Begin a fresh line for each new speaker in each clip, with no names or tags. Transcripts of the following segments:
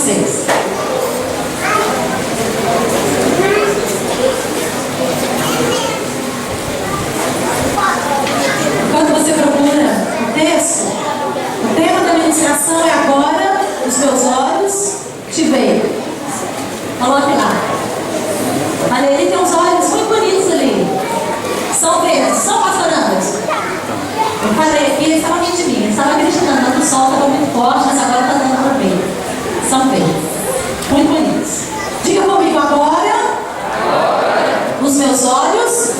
vocês. Quando você procura o texto, o tema da ministração é agora, os meus olhos te veem. Coloque lá. Olha, ele tem uns olhos muito bonitos ali. São verdes, são pastorandas. Eu falei aqui, eles estavam rindo de mim, eles estavam acreditando, mas o sol estava muito forte, mas agora está dando para ver. São verdes. Muito bonitos. Diga comigo agora. Os meus olhos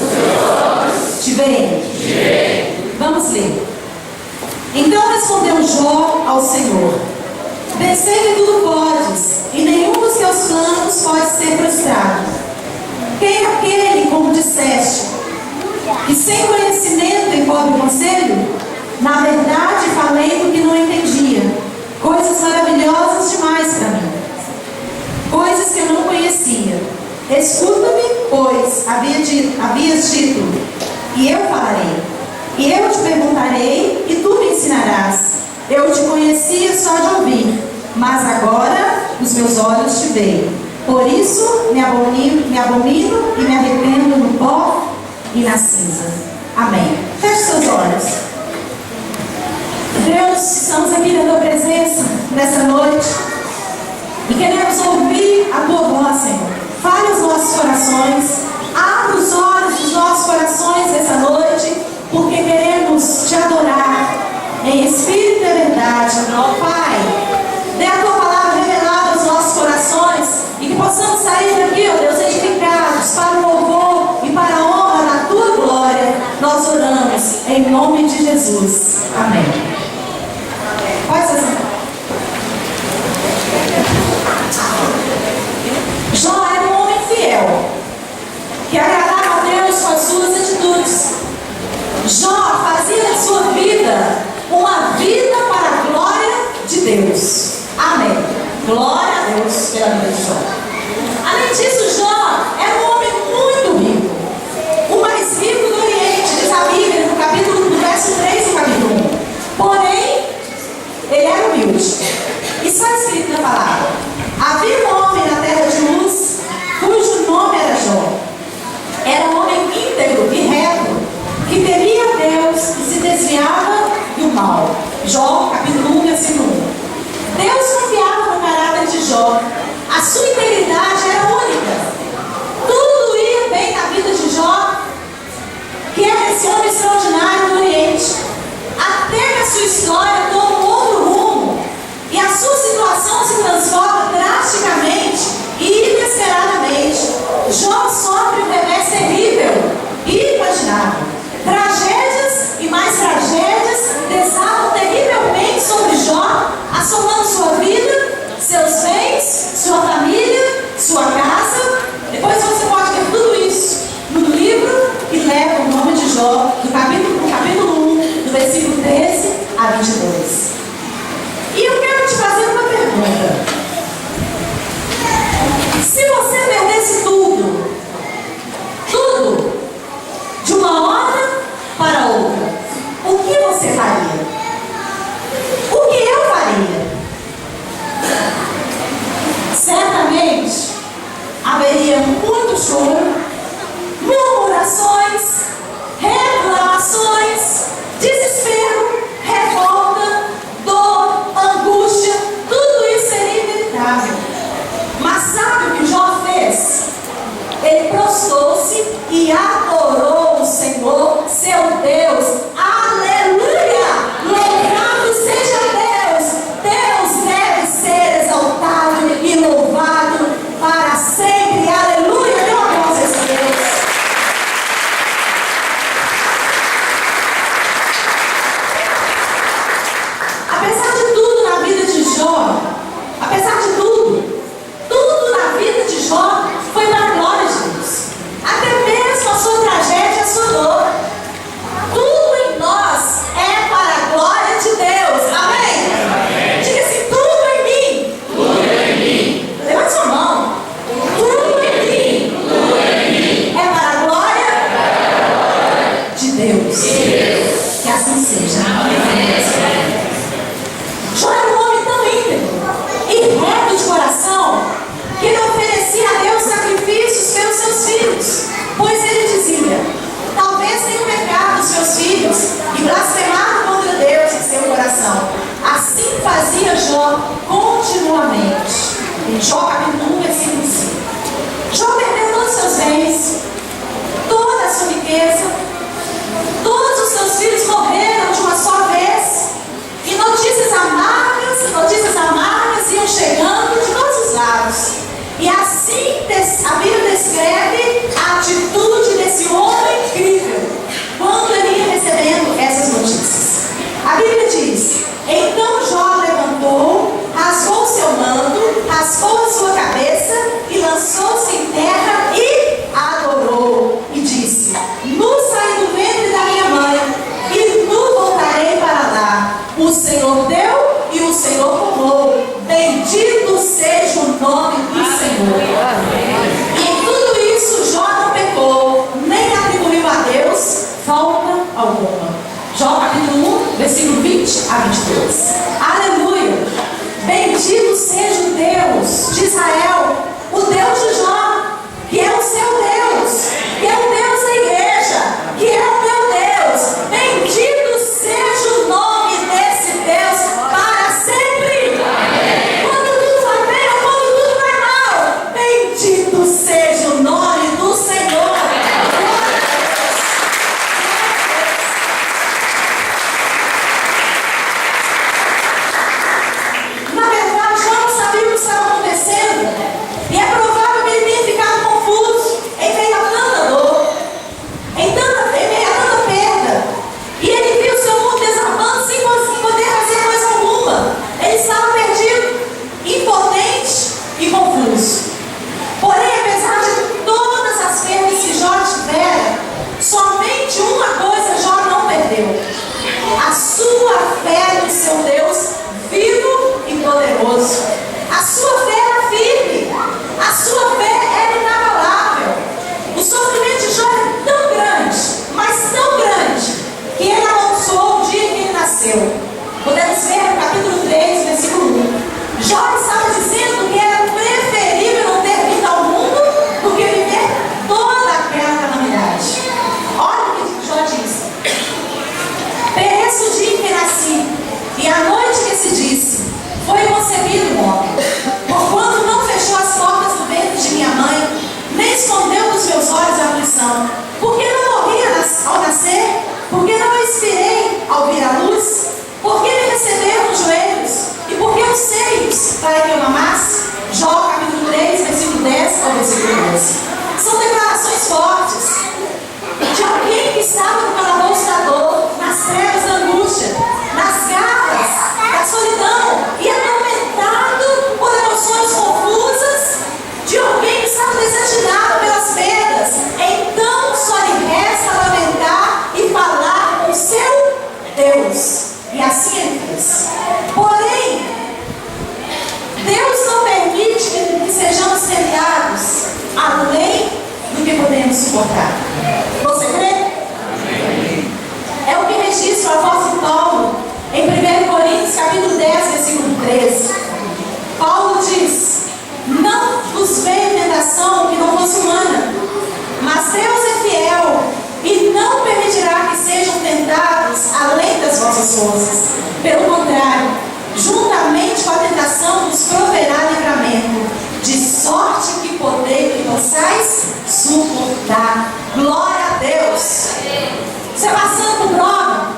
te veem. Vamos ler. Então respondeu Jó ao Senhor: vencer tudo podes, e nenhum dos teus planos pode ser frustrado. Quem é aquele, como disseste, que sem conhecimento encobre o conselho? Na verdade, falei do que não entendia, coisas maravilhosas demais para mim, coisas que eu não conhecia. Escuta-me, pois, havias dito, e eu falarei. E eu te perguntarei, e tu me ensinarás. Eu te conhecia só de ouvir, mas agora os meus olhos te veem. Por isso me abomino e me arrependo no pó e na cinza. Amém. Feche seus olhos. Deus, estamos aqui na tua presença nessa noite e queremos ouvir a tua voz, Senhor. Fale aos nossos corações, abra os olhos dos nossos corações nessa noite, porque queremos te adorar em espírito e verdade. Pai, dê a tua palavra revelada aos nossos corações e que possamos sair daqui, ó Deus, edificados para o louvor e para a honra da tua glória. Nós oramos em nome de Jesus. Amém. Pode ser assim. Jó era um homem fiel, que agradava a Deus com as suas atitudes. Jó fazia da sua vida uma vida para a glória de Deus. Amém. Glória a Deus pela vida de Jó. Além disso, Jó era um homem muito rico, o mais rico do Oriente, diz a Bíblia no verso 3 do capítulo 1. Porém, ele era humilde. Isso está escrito na palavra. Havia um homem na terra de Luz, cujo nome era Jó. Era um homem íntegro e reto, que temia a Deus e se desviava do mal. Jó, capítulo 1, versículo 1. Deus confiava no caráter de Jó. A sua integridade era única. Tudo ia bem na vida de Jó, que era esse homem extraordinário do Oriente. Até que a sua história toma um outro rumo e a sua situação se transforma drasticamente e inesperadamente. Jó sofre um revés terrível e inimaginável. Tragédias e mais tragédias desatam terrivelmente sobre Jó, assolando sua vida, seus bens, sua família, sua casa. Depois você pode ver tudo isso no livro que leva o nome de Jó, do capítulo 1, do versículo 13 a 22. E eu quero te fazer uma pergunta. Se você perdesse tudo, de uma hora para outra, o que você faria? O que eu faria? Certamente haveria muito choro, murmurações, reclamações, desespero, revolta, dor, angústia. Tudo isso seria inevitável. Mas sabe o que Jó fez? Ele prostrou-se e adorou o Senhor, seu Deus. Aleluia! Louvado seja Deus! Deus deve ser exaltado e louvado para sempre. Aleluia! Dê uma voz a esse Deus. Apesar de tudo na vida de Jó, tudo na vida de Jó foi para a glória de Deus. Até mesmo a sua tragédia, a sua dor. Tudo em nós é para a glória de Deus. Amém? Amém. Diga assim: tudo em mim. Tudo em mim. Levante sua mão. Tudo em mim. É para a glória de Deus. Que assim seja. Amém. Jó era um homem tão íntegro e reto de coração. descreve a atitude desse homem incrível quando ele ia recebendo essas notícias. A Bíblia diz: então Jó levantou, rasgou seu manto, raspou a sua cabeça e lançou-se em terra e adorou. E disse: nu saí do ventre da minha mãe e nu voltarei para lá. O Senhor deu e o Senhor tomou. Bendito seja o nome do Senhor. E em tudo isso Jó não pecou, nem atribuiu a Deus falta alguma. Jó capítulo 1, versículo 20 a 22. Aleluia! Bendito seja o Deus de Israel, o Deus de Jó, que é o seu Deus, que é o Deus da igreja, que é o meu Deus. Bendito seja o nome desse Deus para sempre. Quando tudo vai bem ou quando tudo vai mal, bendito seja o nome do Senhor. Na verdade, Jó não sabia o que estava acontecendo. E é provável que ele tenha ficado confuso em meio a tanta dor, em meio a tanta perda. E ele viu seu mundo desabando sem poder fazer coisa alguma. Ele estava perdido, impotente e confuso. Porém, apesar de todas as perdas que Jó tivera, somente uma coisa Jó não perdeu: a sua fé no seu Deus vivo e poderoso. A sua fé era firme, a sua fé era inabalável. O sofrimento de Jó era tão grande, mas tão grande, que ele amaldiçoou o dia que ele nasceu. Podemos ver no capítulo 3, versículo 1. Jó estava dizendo que era preferível não ter vindo ao mundo do que viver toda aquela calamidade. Olha o que Jó diz: pereço o dia em que nasci, e a noite que se disse, foi concebido o homem. Porquanto não fechou as portas do ventre de minha mãe, nem escondeu dos meus olhos a aflição. Porque não morri ao nascer? Porque não expirei ao vir à luz? Porque me receberam os joelhos? E porque os seios para que eu mamasse? Jó capítulo 3, versículo 10 ao versículo 12. São declarações fortes de alguém que estava no calabouço da dor, nas trevas da angústia, nas garras da solidão e atormentado por emoções confusas, de alguém que estava desestimado pelas perdas. Então só lhe resta lamentar e falar com o seu Deus. E assim ele fez. Porém, Deus não permite que sejamos tentados além do que podemos suportar. Você crê? É o que registra o apóstolo Paulo em 1 Coríntios capítulo 10, versículo 13. Paulo diz: não vos veio tentação que não fosse humana, mas Deus é fiel e não permitirá que sejam tentados além das vossas forças. Pelo contrário, juntamente com a tentação vos proverá livramento, de sorte que possais suportar. Glória a Deus. Você passando por prova,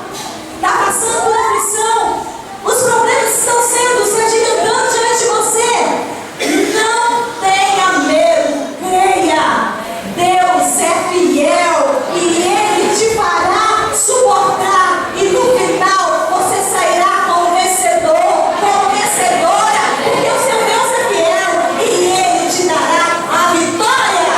está passando por aflição, os problemas estão sendo se agigantando diante de você. Não tenha medo, creia. Deus é fiel e Ele te fará suportar. E no final você sairá como vencedor, como vencedora, porque o seu Deus é fiel e Ele te dará a vitória.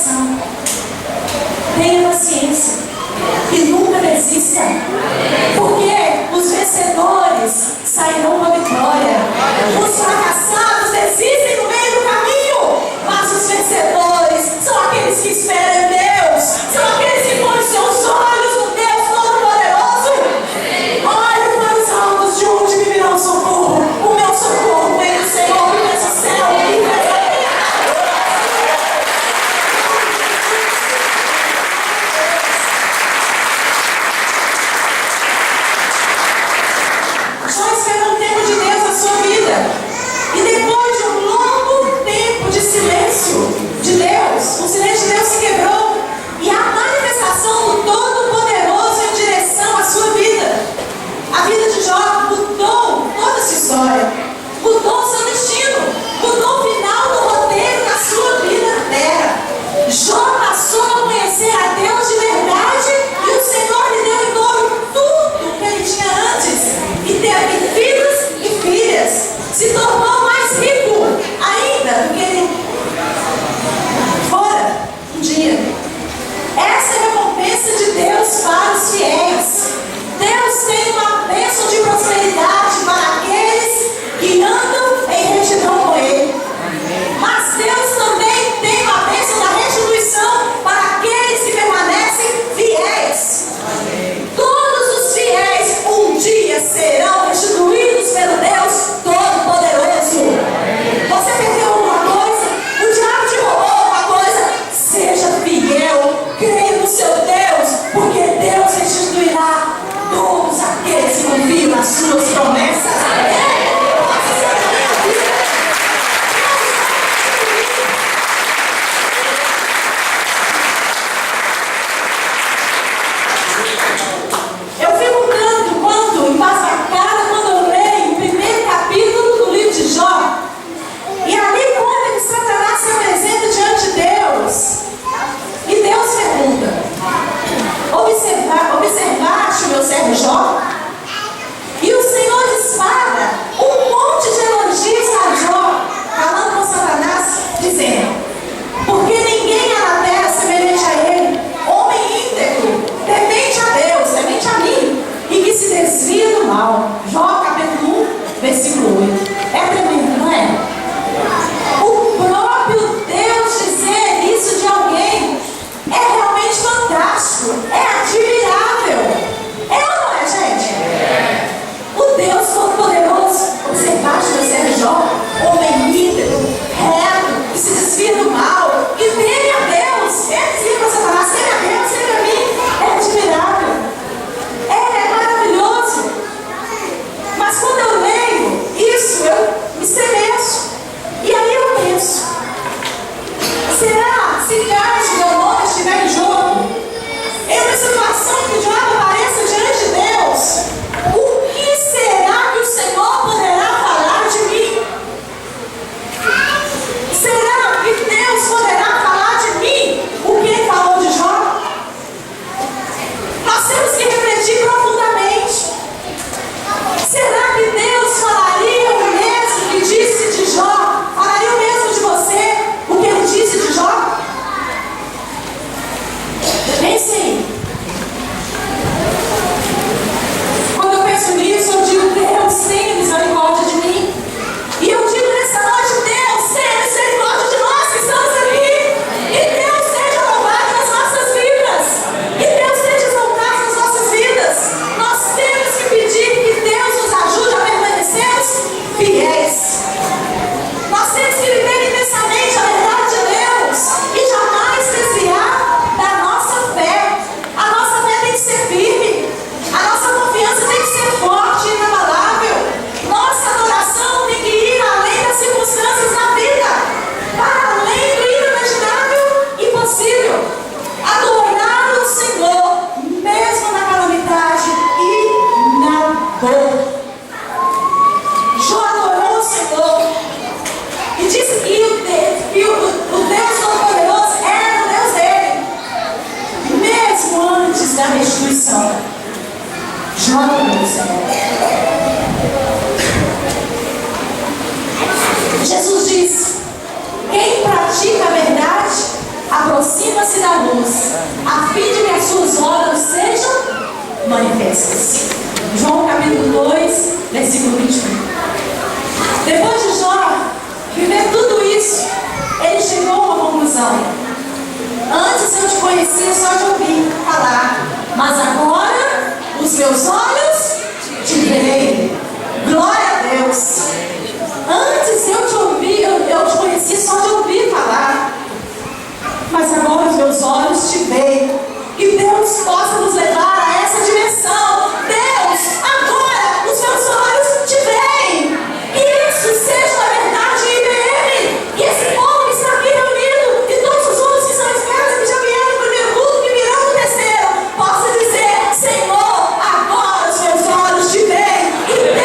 tribulação. Tenha paciência e nunca desista, porque os vencedores sairão com a vitória. Os fracassados desistem no meio do caminho, mas os vencedores são aqueles que esperam em Deus, são aqueles que põem seus olhos no Deus Todo-Poderoso. Olhe para os altos, de onde me virá o socorro. O meu socorro vem do Senhor, que fez o céu e a terra. Jó esperou um tempo de Deus na sua vida. E depois de um longo tempo de silêncio de Deus, o silêncio de Deus se quebrou. E a manifestação do Todo-Poderoso em direção à sua vida. A vida de Jó mudou toda essa história. Mudou o seu destino. Mudou o final do roteiro da sua vida na terra. Jó passou a conhecer a Deus de verdade. E o Senhor lhe deu em dobro tudo que ele tinha antes. E teve filhos e filhas. Se tornou mais rico ainda do que ele fora um dia. Essa é a recompensa de Deus para os fiéis. Deus tem uma bênção de prosperidade para aqueles que andam em versículo 21. Depois de Jó viver tudo isso, ele chegou a uma conclusão. Antes eu te conhecia só de ouvir falar, mas agora os meus olhos te veem. Glória a Deus. Antes eu te conhecia só de ouvir falar, mas agora os meus olhos te veem. Que Deus possa nos levar a essa dimensão. Deus, agora os meus olhos te veem. Que isso seja a verdade em IBM. Que esse povo que está aqui reunido e todos os outros que estão esperando, que já vieram no primeiro culto, que virão no terceiro, possa dizer: Senhor, agora os meus olhos te veem. E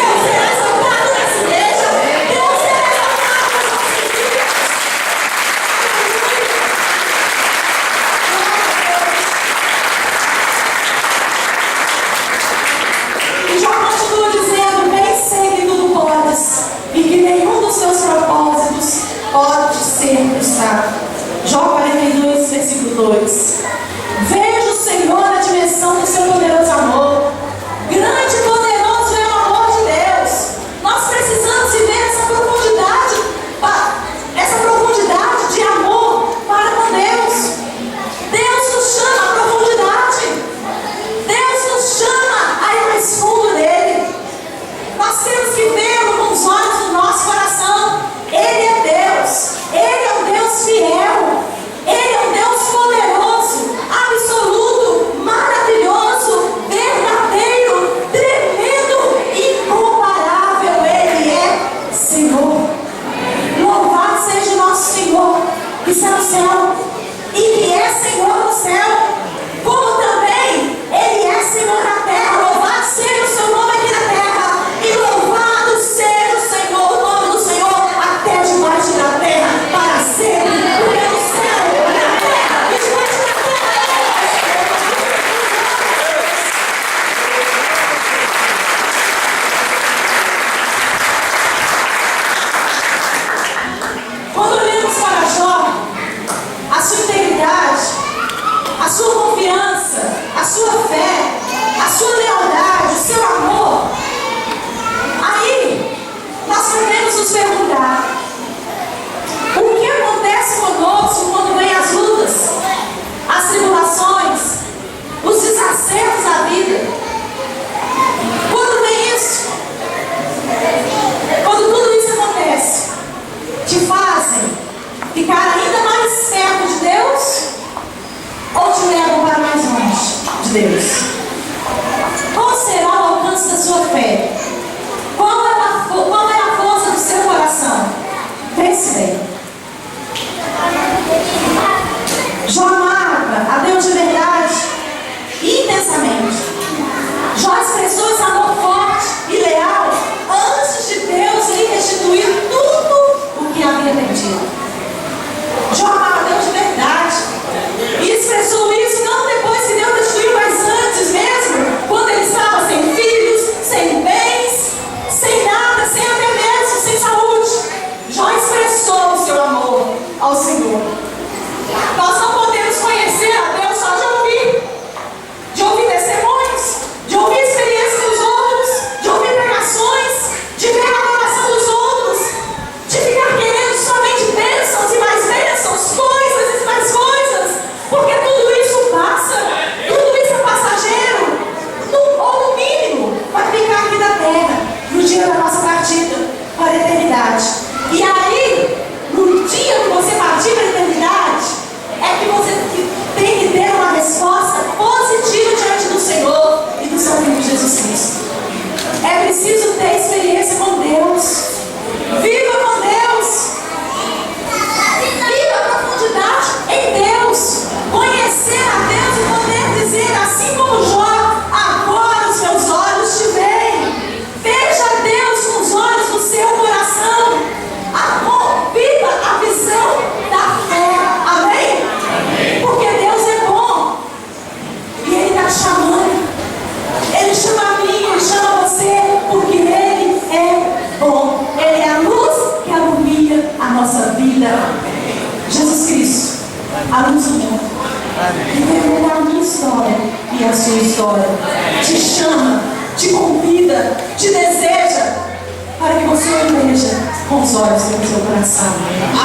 veja com os olhos do seu coração.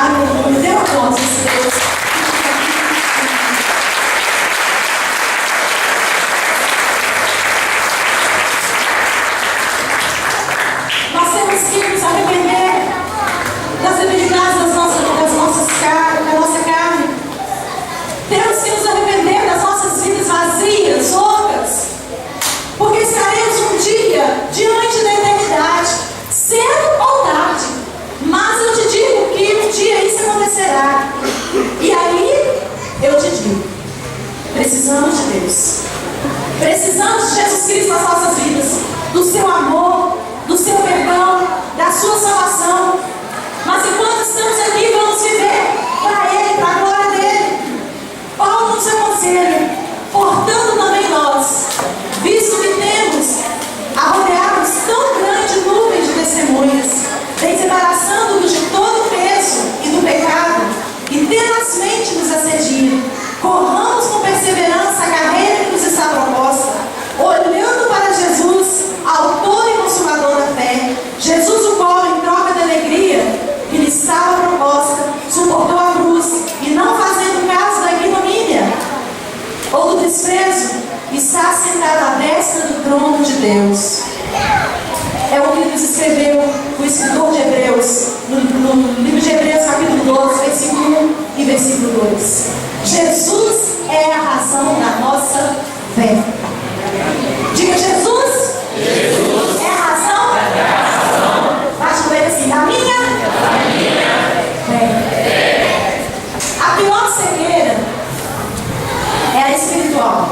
Aleluia. Dê uma voz, Deus. Nós temos que nos arrepender das debilidades da nossa carne. Temos que nos arrepender das nossas vidas vazias, ocas, porque estaremos um dia diante da eternidade, cedo ou tarde. Mas eu te digo que um dia isso acontecerá. E aí eu te digo, precisamos de Deus. Precisamos de Jesus Cristo nas nossas vidas, do seu amor, do seu perdão, da sua salvação. Mas enquanto estamos aqui, vamos viver para Ele, para a glória dEle. Paulo nos aconselha, portanto também nós, visto que temos a rodear-nos tão grande nuvem de testemunhas, desembaraçando-nos de todo o peso e do pecado que tenazmente nos assedia, corramos com perseverança a carreira que nos está proposta, olhando para Jesus, autor e consumador da fé, Jesus o qual, em troca da alegria que lhe estava proposta, suportou a cruz e, não fazendo caso da ignomínia ou do desprezo, está sentado à destra do trono de Deus. É o que nos escreveu o escritor de Hebreus, no livro de Hebreus, capítulo 12, versículo 1 e versículo 2. Jesus é a razão da nossa fé. Diga: Jesus, é a razão. Bate o dedo assim: da minha fé. A pior cegueira é a espiritual.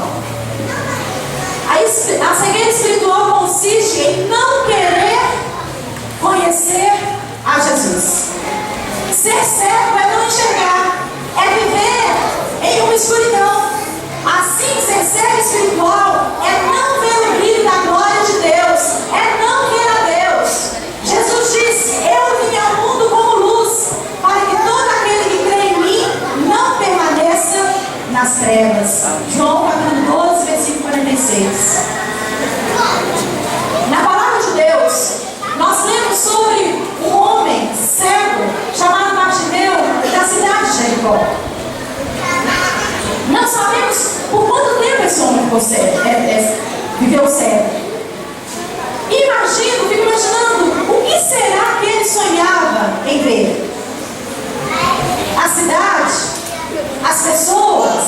A cegueira espiritual consiste em não querer conhecer a Jesus. Ser cego é não enxergar, é viver em uma escuridão. Assim, ser cego espiritual é não ver o brilho da glória de Deus, é não ver a Deus. Jesus disse: eu vim ao mundo como luz, para que todo aquele que crê em mim não permaneça nas trevas. João capítulo 12, versículo 46. Na palavra de Deus, nós lemos sobre um homem cego chamado Bartimeu, da cidade de Jericó. Não sabemos por quanto tempo esse homem viveu cego. Fico imaginando o que será que ele sonhava em ver. A cidade, as pessoas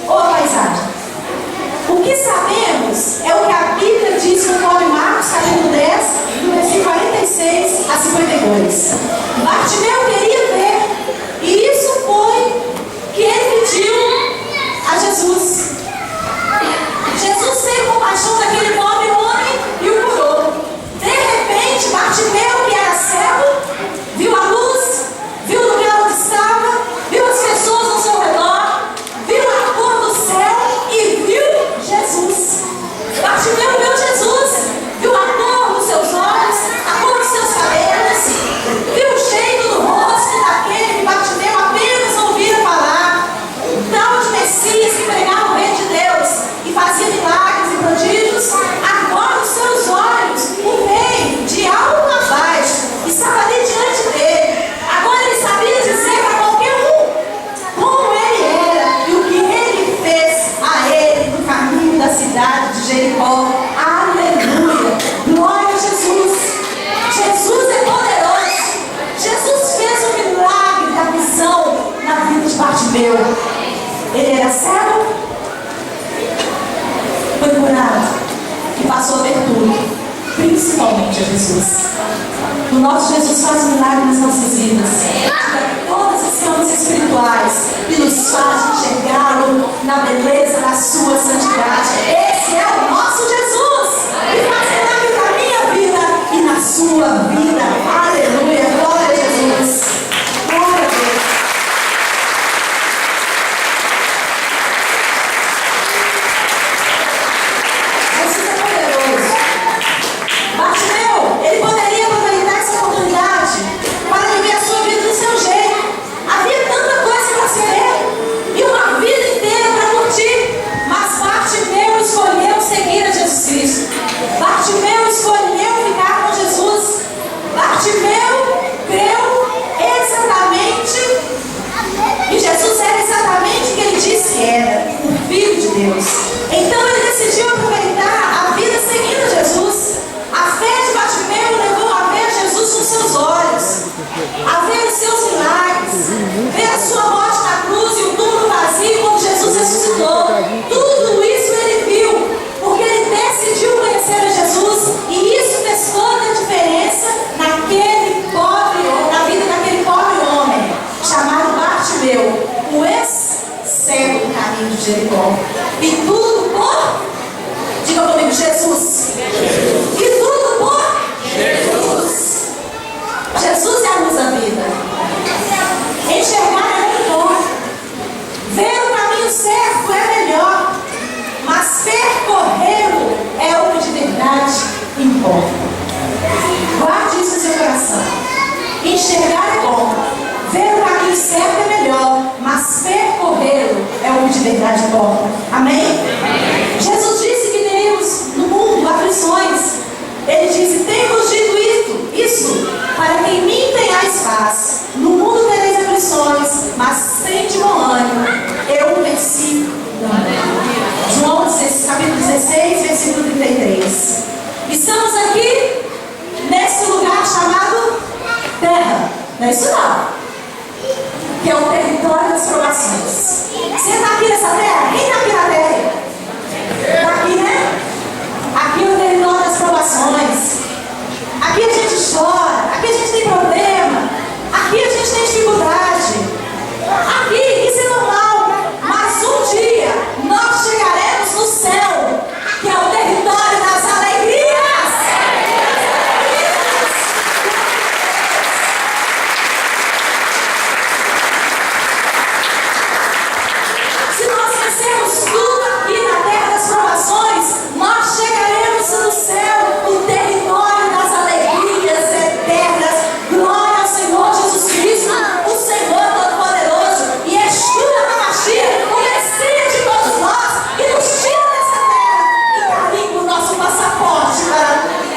ou a paisagem? O que sabemos é o que a Bíblia diz conforme Marcos capítulo 10, do versículo 46 a 52. Bartimeu queria ver, e isso foi que ele pediu a Jesus. Jesus teve compaixão daquele pobre homem e o curou. De repente, Bartimeu, que era cego, viu a luz, viu o lugar onde estava, viu as pessoas ao seu redor, viu a cor do céu e viu Jesus. Bartimeu viu Jesus, viu a cor dos seus olhos, a cor dos seus cabelos, viu o jeito do rosto daquele que Bartimeu apenas ouvira falar, um tal de Messias que pregava o reino de Deus e fazia milagres e prodígios. Agora os seus olhos o veem de alto a baixo, estava ali diante dele. Agora ele sabia dizer para qualquer um como ele era e o que ele fez a ele no caminho da cidade de Jericó. Aleluia! Glória a Jesus! Jesus é poderoso. Jesus fez um milagre da visão na vida de Bartimeu. Ele era cego, foi curado e passou a ver tudo, principalmente a Jesus. O nosso Jesus faz milagre nas nossas vidas, todas as camas espirituais, e nos faz enxergá-lo na beleza da sua santidade. Esse é o nosso Jesus, que faz milagre na minha vida e na sua vida. Aleluia, glória a Jesus. Glória a Deus. Jesus é poderoso. Bartimeu, ele poderia aproveitar essa oportunidade para viver a sua vida do seu jeito. Havia tanta coisa para se ver e uma vida inteira para curtir, mas Bartimeu escolheu seguir Enxergar é bom, ver o caminho certo é melhor, mas percorrê-lo é o que de verdade importa. Amém? Jesus disse que teríamos no mundo aflições. Ele disse: tenho-vos dito isso, para que em mim tenhais paz. No mundo tereis aflições, mas tende bom ânimo. Eu venci. João capítulo 16, versículo 33. Estamos aqui nesse lugar chamado terra. Não é isso não, que é o território das provações. Você está aqui nessa terra? Quem está aqui na terra? Está aqui, né? Aqui é o território das provações. Aqui a gente chora, aqui a gente tem problema, aqui a gente tem dificuldade. Aqui isso é normal, mas um dia nós chegaremos no céu, que é o território das alegrias. Se nós vencermos tudo aqui na terra das provações, nós chegaremos no céu, o território das alegrias eternas. Glória ao Senhor Jesus Cristo, o Senhor Todo-Poderoso, e Yeshua HaMashiach, o Messias de todos nós, que nos tira dessa terra e carimba o nosso passaporte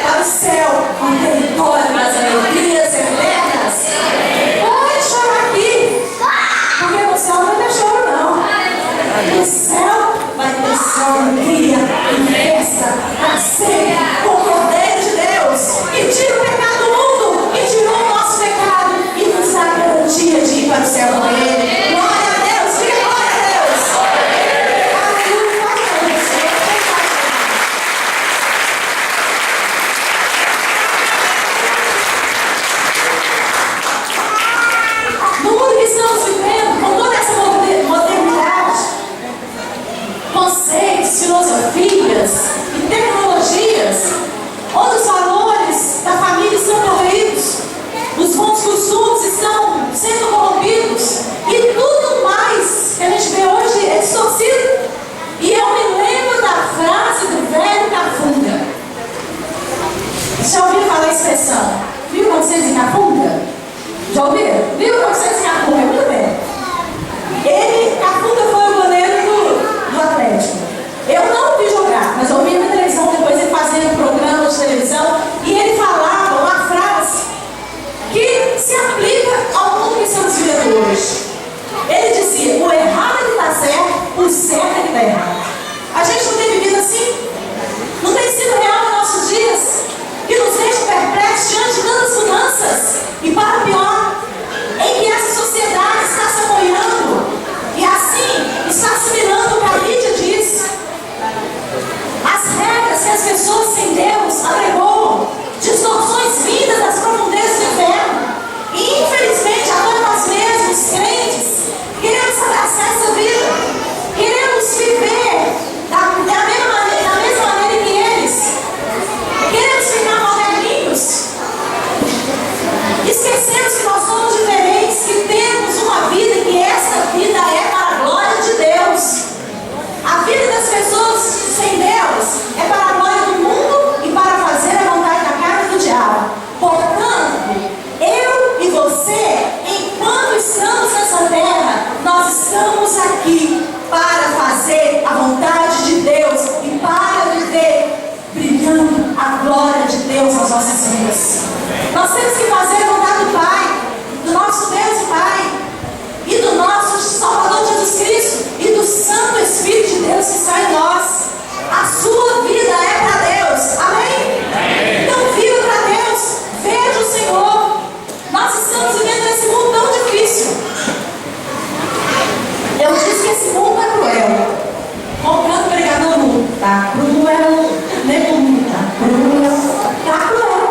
para o céu, o território das alegrias eternas. Pode chorar aqui, porque no céu não vai ter choro, não. No céu vai ter só alegria e festa para ser com o Cordeiro de Deus, que tira o pecado do mundo, que tirou o nosso pecado e nos dá a garantia de ir para o céu com Ele. Glória a Deus, diga glória a Deus. Aleluia, glória a Deus. No mundo que estamos vivendo, com toda essa modernidade, conceitos, filosofias e tecnologias, onde os valores da família estão corroídos, os bons costumes estão sendo corrompidos e tudo mais que a gente vê hoje é distorcido. E eu me lembro da frase do velho Cafunda. Já ouviram falar a expressão? Viu quando vocês em Cafunda? Já ouviram? Viu quando vocês em Cafunda? Muito bem. Cafunda foi o goleiro do Atlético. Eu não vi jogar, mas eu vi na televisão depois ele fazendo um programa de televisão e ele falava uma frase que se aplica ao mundo que estamos vivendo hoje. Ele dizia: o errado é que está certo, o certo é que está errado. A gente não tem vivido assim? Não tem sido real nos nossos dias? Que nos deixa perplexos diante de tantas mudanças e para o pior, em que essa sociedade está se apoiando e assim está assimilando o que a mídia diz. As regras que as pessoas sem Deus apregoam, distorções vindas das profundezas do inferno. E infelizmente agora nós mesmos, crentes, queremos abraçar essa vida, queremos viver da mesma maneira que eles, queremos ficar moderninhos. Esquecemos que nós somos diferentes, que temos uma vida e que essa vida é para a glória de Deus. A vida das pessoas sem Deus é para a glória do mundo e para fazer a vontade da carne do diabo. Portanto, eu e você, enquanto estamos nessa terra, nós estamos aqui para fazer a vontade de Deus e para viver brilhando a glória de Deus nas nossas vidas. Nós temos que fazer a vontade do Pai, do nosso Deus e Pai, e do nosso Salvador Jesus Cristo, e do Santo Espírito de Deus que está em nós. A sua vida é para Deus, amém? Então viva para Deus, veja o Senhor. Nós estamos vivendo nesse mundo tão difícil. Eu disse que esse mundo é cruel. Comprando pregador no mundo, tá? Cruel, nem no mundo, tá? Cruel, tá cruel.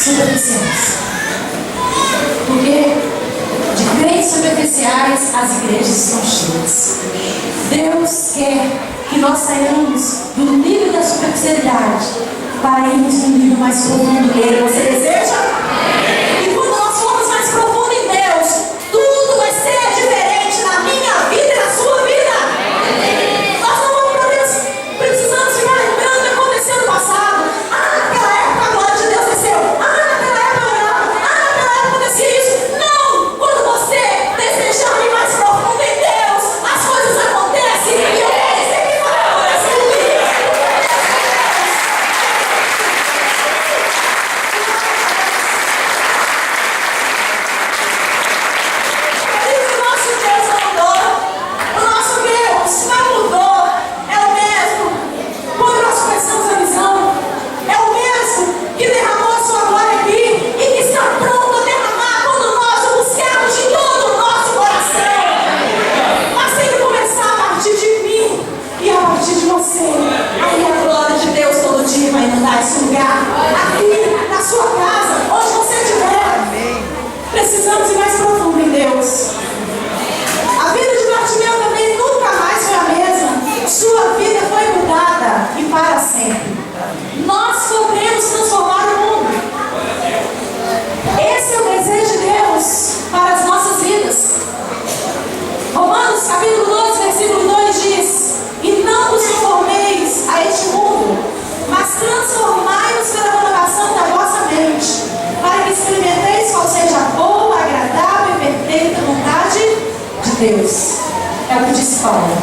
superficiais. Porque de crentes superficiais as igrejas estão cheias. Deus quer que nós saiamos do nível da superficialidade para irmos no nível mais profundo dele. Você deseja? E quando nós formos mais profundo em Deus, tudo vai ser diferente na minha vida e na sua vida. Nós não vamos precisamos ficar lembrando o que aconteceu no passado. Naquela época a glória de Deus desceu. Naquela época eu orava. Naquela época acontecia isso. Não! Quando você desejar ir mais profundo em Deus, as coisas acontecem e eu vou receber para acontecer. O nosso Deus não mudou. O nosso Deus não mudou. É o mesmo. Quando nós começamos a visão, é o mesmo que derramou a sua glória aqui e que está pronto a derramar quando nós o buscarmos de todo o nosso coração. Mas tem que começar a partir de mim e a partir de você. Aí a glória de Deus todo dia vai inundar esse lugar. Aqui, na sua casa, onde você estiver. Precisamos ir mais profundo em Deus. A vida de Bartimeu também nunca mais foi a mesma. Sua vida foi mudada e para sempre. Nós podemos transformar o mundo. Esse é o desejo de Deus para as nossas vidas. Romanos capítulo 12, versículo 2 diz: e não vos conformeis a este mundo, mas transformai-vos pela renovação da vossa mente, para que experimenteis qual seja a boa, agradável e perfeita vontade de Deus. É o que diz Paulo.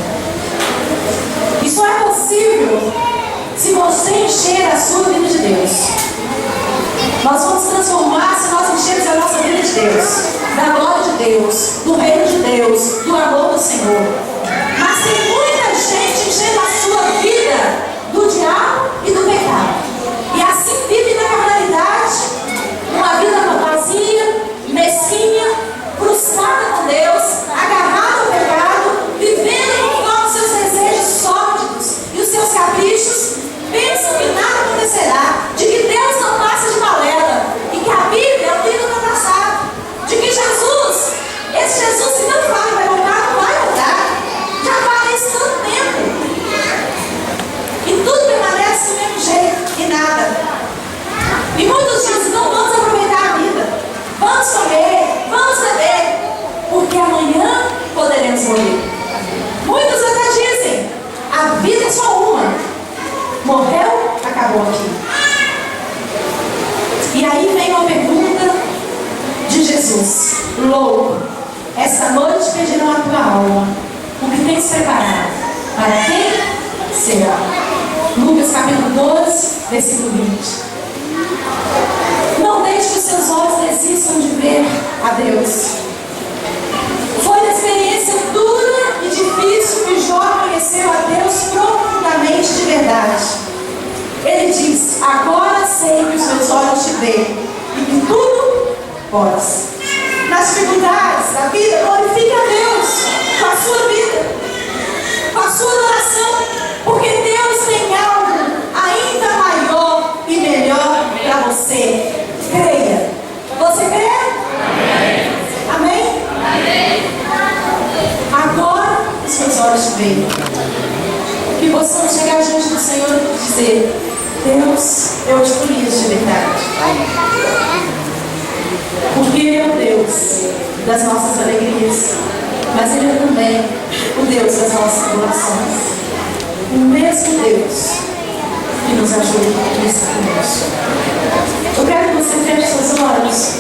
Isso é possível se você encher a sua vida de Deus. Nós vamos transformar se nós enchermos a nossa vida de Deus, da glória de Deus, do reino de Deus, do amor do Senhor. Mas tem muita gente enchendo a sua vida do diabo e do pecado. E assim vive na carnalidade, uma vida vazia, mesquinha, frustrada com Deus, agarrada ao pecado, vivendo conforme os seus desejos sórdidos e os seus caprichos, pensam que nada acontecerá, de que Deus não passa de balela e que a Bíblia é um livro ultrapassado, de que Jesus, esse Jesus que não fala vai voltar, não vai voltar, já fala isso tanto tempo e tudo permanece do mesmo jeito e nada. E muitos dizem: não vamos aproveitar a vida, vamos comer, vamos beber, porque amanhã poderemos morrer. Muitos até dizem: a vida é só uma, morreu, acabou aqui. E aí vem uma pergunta de Jesus: louco, esta noite pedirão a tua alma, o que tens preparado? Para quem será? Lucas capítulo 12, versículo 20. Não deixe que os seus olhos desistam de ver a Deus. Foi uma experiência dura e difícil que Jó conheceu a Deus profundamente de verdade. Ele diz: agora sei que os meus olhos te veem e que tudo podes. Nas dificuldades da vida, glorifique a Deus com a sua vida, com a sua adoração, porque Deus tem algo ainda maior e melhor para você. Creia. Você crê? Amém. Amém? Amém. Agora os seus olhos te veem. Que possamos chegar diante do Senhor e dizer: Deus, eu te conheço de verdade. Porque Ele é o Deus das nossas alegrias, mas Ele é também o Deus das nossas orações. O mesmo Deus que nos ajuda nesse conosco. Eu quero que você feche seus olhos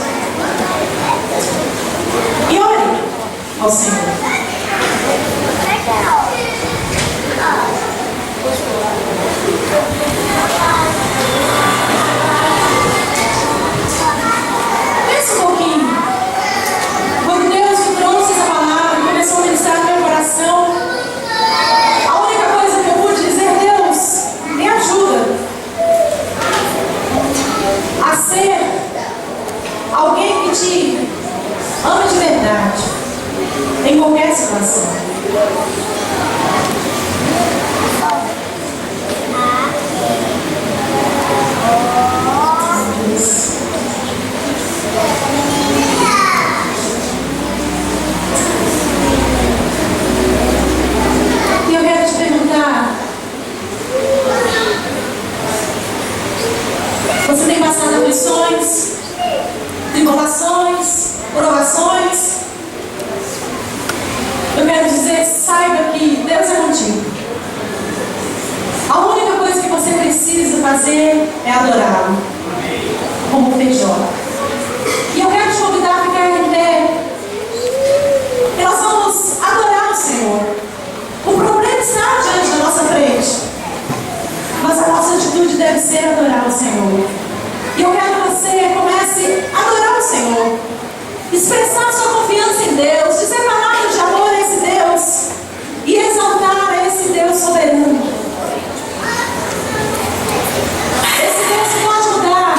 e ore ao Senhor. Pensa um pouquinho. Quando Deus me trouxe essa palavra e começou a ministrar no meu coração, a única coisa que eu pude dizer: Deus, me ajuda a ser alguém que te ama de verdade, em qualquer situação. tem passado aflições, tribulações, provações, eu quero dizer, saiba que Deus é contigo. A única coisa que você precisa fazer é adorá-lo, como fez Jó. E eu quero te convidar a ficar em pé. E nós vamos adorar o Senhor. O problema está diante da nossa frente, mas a nossa atitude deve ser adorar o Senhor. E eu quero que você comece a adorar o Senhor, expressar sua confiança em Deus, dizer palavras de amor a esse Deus e exaltar a esse Deus soberano. Esse Deus pode mudar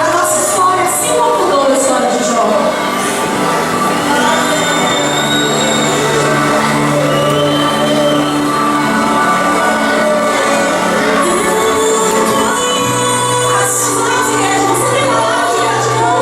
a nossa história, assim como mudou a história de Jó. As nossas igrejas, você tem palavras de gratidão?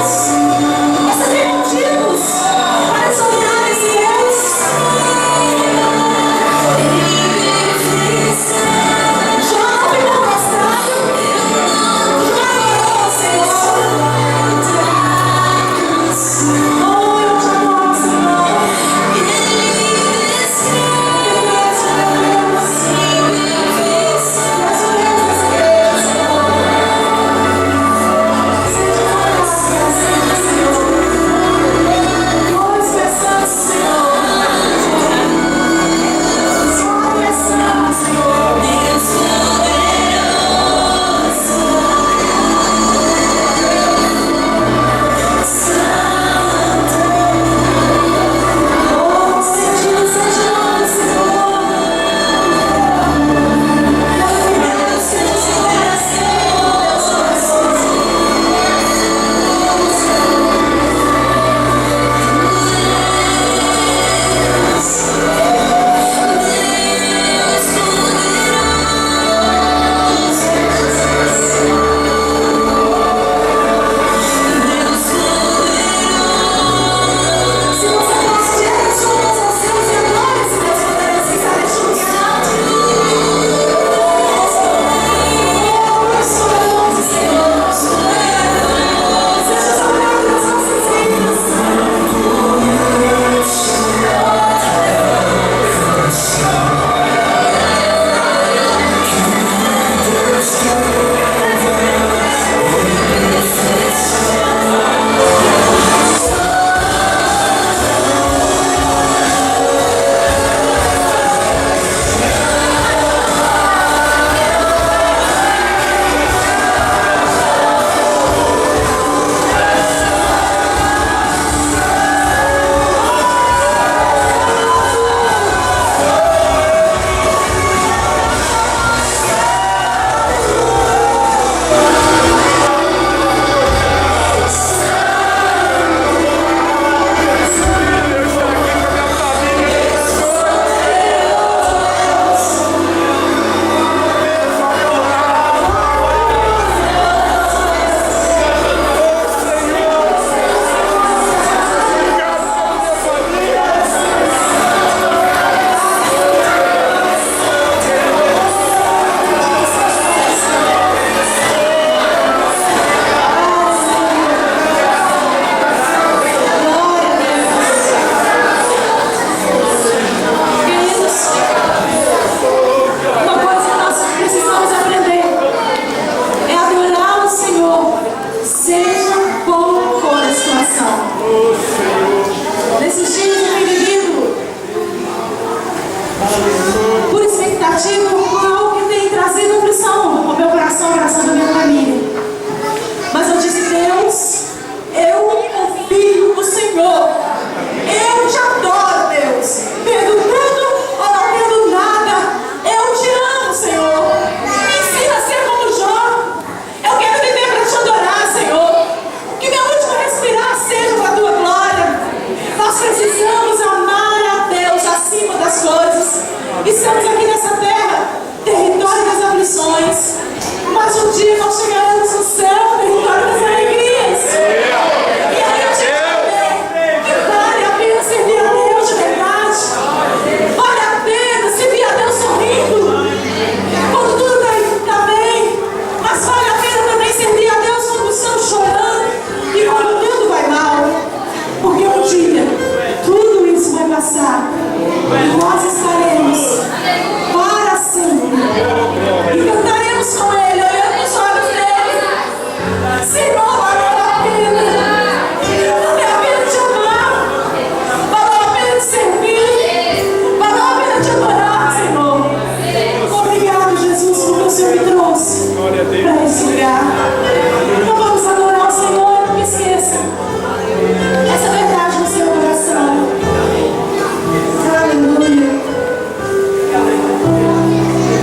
passar. Nós estaremos